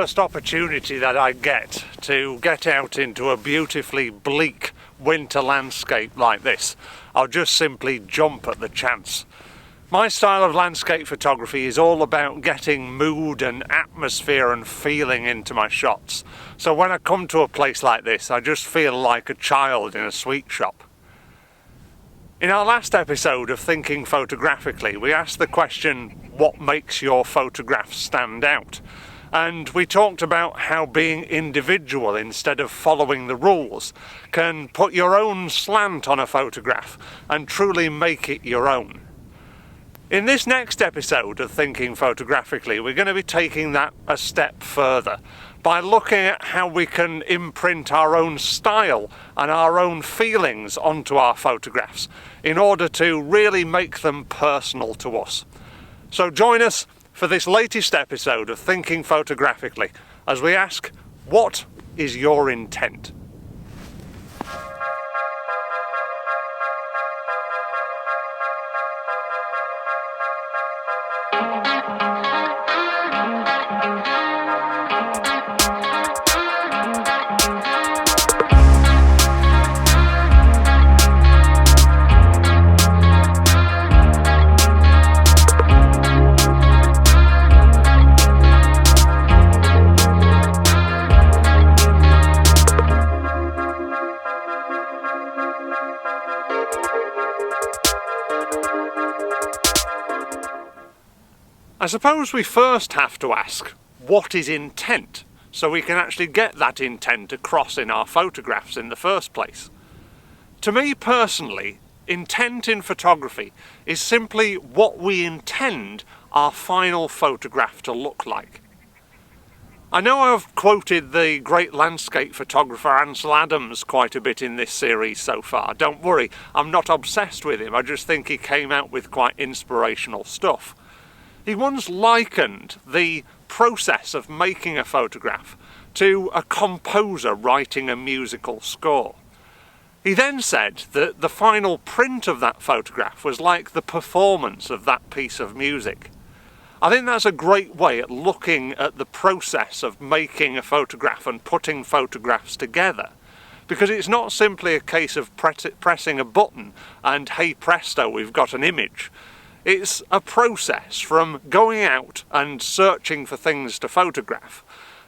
first opportunity that I get to get out into a beautifully bleak winter landscape like this, I'll just simply jump at the chance. My style of landscape photography is all about getting mood and atmosphere and feeling into my shots. So when I come to a place like this, I just feel like a child in a sweet shop. In our last episode of Thinking Photographically, we asked the question, what makes your photographs stand out? And we talked about how being individual instead of following the rules can put your own slant on a photograph and truly make it your own. In this next episode of Thinking Photographically, we're going to be taking that a step further by looking at how we can imprint our own style and our own feelings onto our photographs in order to really make them personal to us. So join us for this latest episode of Thinking Photographically as we ask, what is your intent? I suppose we first have to ask, what is intent? So we can actually get that intent across in our photographs in the first place. To me personally, intent in photography is simply what we intend our final photograph to look like. I know I've quoted the great landscape photographer Ansel Adams quite a bit in this series so far. Don't worry, I'm not obsessed with him, I just think he came out with quite inspirational stuff. He once likened the process of making a photograph to a composer writing a musical score. He then said that the final print of that photograph was like the performance of that piece of music. I think that's a great way at looking at the process of making a photograph and putting photographs together, because it's not simply a case of pressing a button and hey presto, we've got an image. It's a process from going out and searching for things to photograph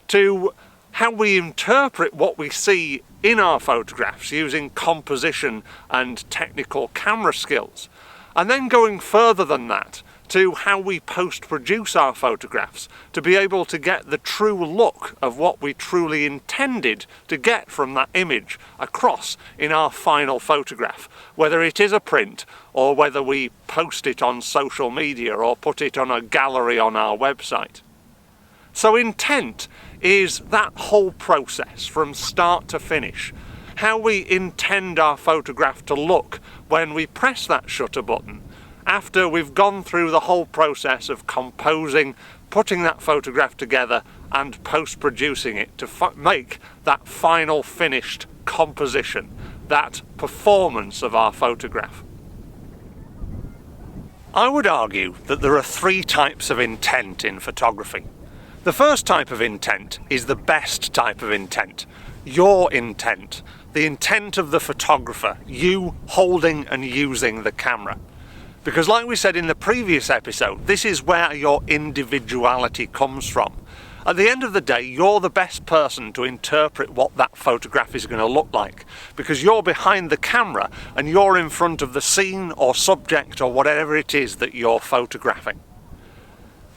to how we interpret what we see in our photographs using composition and technical camera skills, and then going further than that to how we post-produce our photographs to be able to get the true look of what we truly intended to get from that image across in our final photograph, whether it is a print or whether we post it on social media or put it on a gallery on our website. So intent is that whole process from start to finish, how we intend our photograph to look when we press that shutter button, after we've gone through the whole process of composing, putting that photograph together and post-producing it to make that final finished composition, that performance of our photograph. I would argue that there are three types of intent in photography. The first type of intent is the best type of intent, your intent, the intent of the photographer, you holding and using the camera. Because like we said in the previous episode, this is where your individuality comes from. At the end of the day, you're the best person to interpret what that photograph is going to look like, because you're behind the camera and you're in front of the scene or subject or whatever it is that you're photographing.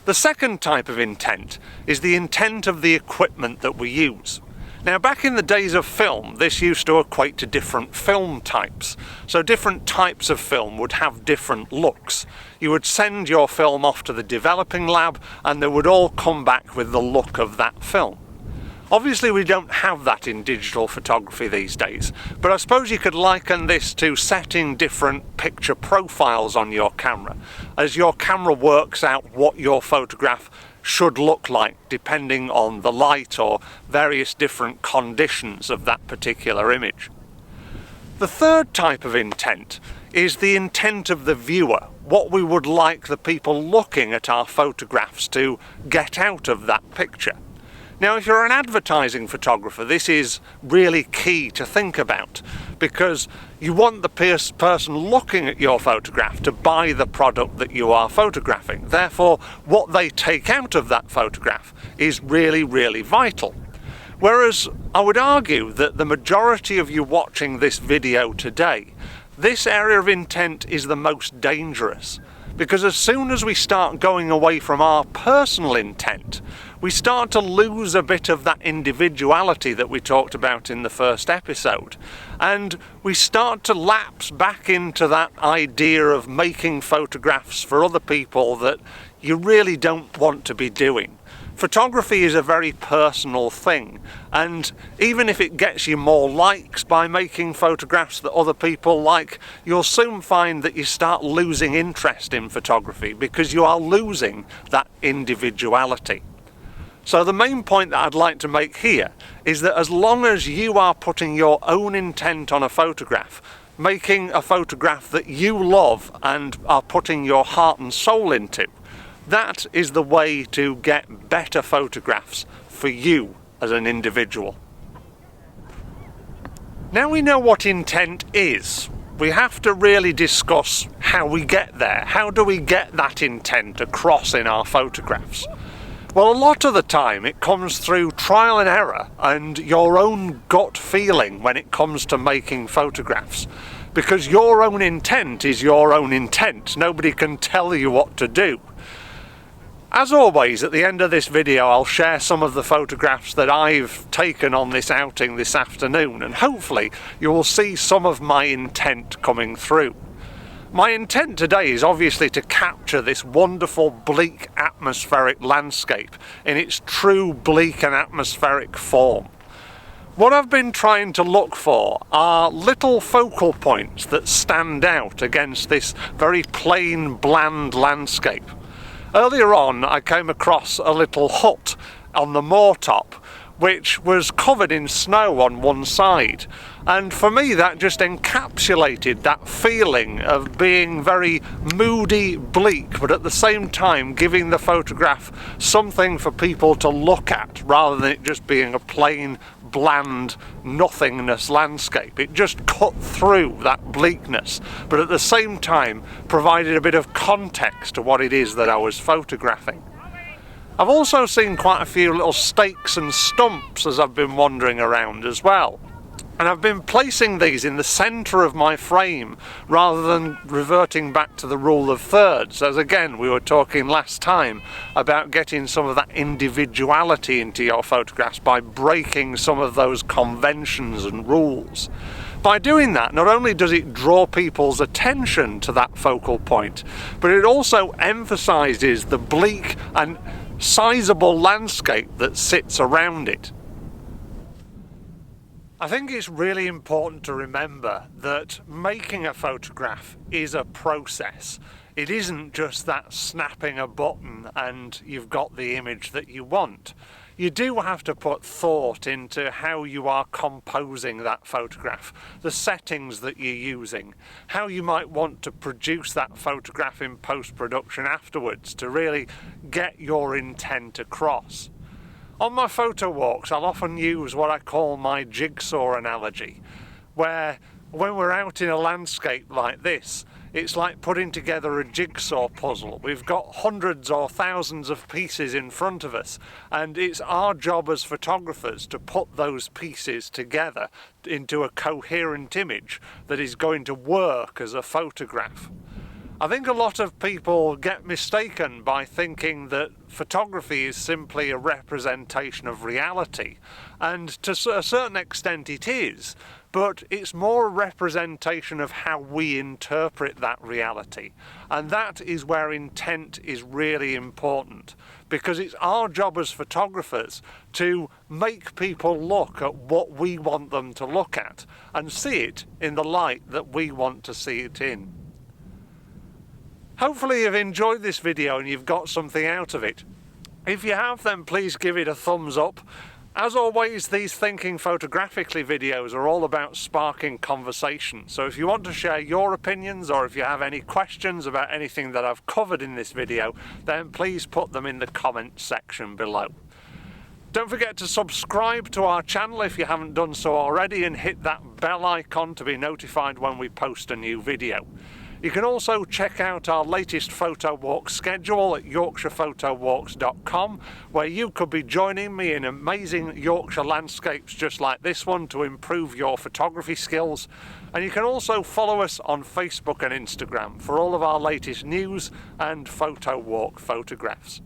The second type of intent is the intent of the equipment that we use. Now, back in the days of film, this used to equate to different film types. So different types of film would have different looks. You would send your film off to the developing lab and they would all come back with the look of that film. Obviously we don't have that in digital photography these days, but I suppose you could liken this to setting different picture profiles on your camera, as your camera works out what your photograph should look like depending on the light or various different conditions of that particular image. The third type of intent is the intent of the viewer, what we would like the people looking at our photographs to get out of that picture. Now, if you're an advertising photographer, this is really key to think about, because you want the person looking at your photograph to buy the product that you are photographing. Therefore, what they take out of that photograph is really, really vital. Whereas I would argue that the majority of you watching this video today, this area of intent is the most dangerous, because as soon as we start going away from our personal intent, we start to lose a bit of that individuality that we talked about in the first episode, and we start to lapse back into that idea of making photographs for other people that you really don't want to be doing. Photography is a very personal thing, and even if it gets you more likes by making photographs that other people like, you'll soon find that you start losing interest in photography because you are losing that individuality. So the main point that I'd like to make here is that as long as you are putting your own intent on a photograph, making a photograph that you love and are putting your heart and soul into, that is the way to get better photographs for you as an individual. Now we know what intent is, we have to really discuss how we get there. How do we get that intent across in our photographs? Well, a lot of the time it comes through trial and error and your own gut feeling when it comes to making photographs. Because your own intent is your own intent. Nobody can tell you what to do. As always, at the end of this video, I'll share some of the photographs that I've taken on this outing this afternoon, and hopefully you will see some of my intent coming through. My intent today is obviously to capture this wonderful bleak atmospheric landscape in its true bleak and atmospheric form. What I've been trying to look for are little focal points that stand out against this very plain, bland landscape. Earlier on, I came across a little hut on the moortop, which was covered in snow on one side. And for me, that just encapsulated that feeling of being very moody, bleak, but at the same time giving the photograph something for people to look at, rather than it just being a plain, bland, nothingness landscape. It just cut through that bleakness, but at the same time provided a bit of context to what it is that I was photographing. I've also seen quite a few little stakes and stumps as I've been wandering around as well. And I've been placing these in the centre of my frame rather than reverting back to the rule of thirds, as again we were talking last time about getting some of that individuality into your photographs by breaking some of those conventions and rules. By doing that, not only does it draw people's attention to that focal point, but it also emphasises the bleak and sizable landscape that sits around it. I think it's really important to remember that making a photograph is a process. It isn't just that snapping a button and you've got the image that you want. You do have to put thought into how you are composing that photograph, the settings that you're using, how you might want to produce that photograph in post-production afterwards to really get your intent across. On my photo walks, I'll often use what I call my jigsaw analogy, where when we're out in a landscape like this, it's like putting together a jigsaw puzzle. We've got hundreds or thousands of pieces in front of us, and it's our job as photographers to put those pieces together into a coherent image that is going to work as a photograph. I think a lot of people get mistaken by thinking that photography is simply a representation of reality, and to a certain extent it is, but it's more a representation of how we interpret that reality, and that is where intent is really important, because it's our job as photographers to make people look at what we want them to look at and see it in the light that we want to see it in. Hopefully you've enjoyed this video and you've got something out of it. If you have, then please give it a thumbs up. As always, these Thinking Photographically videos are all about sparking conversation. So if you want to share your opinions, or if you have any questions about anything that I've covered in this video, then please put them in the comment section below. Don't forget to subscribe to our channel if you haven't done so already, and hit that bell icon to be notified when we post a new video. You can also check out our latest photo walk schedule at yorkshirephotowalks.com, where you could be joining me in amazing Yorkshire landscapes just like this one to improve your photography skills. And you can also follow us on Facebook and Instagram for all of our latest news and photo walk photographs.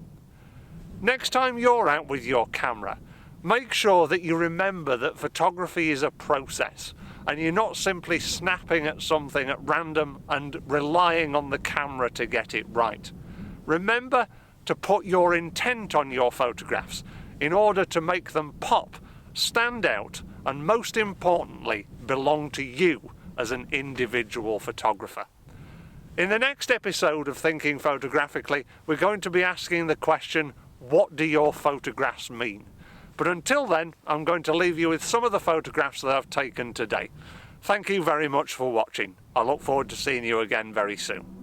Next time you're out with your camera, make sure that you remember that photography is a process, and you're not simply snapping at something at random and relying on the camera to get it right. Remember to put your intent on your photographs in order to make them pop, stand out, and most importantly, belong to you as an individual photographer. In the next episode of Thinking Photographically, we're going to be asking the question, what do your photographs mean? But until then, I'm going to leave you with some of the photographs that I've taken today. Thank you very much for watching. I look forward to seeing you again very soon.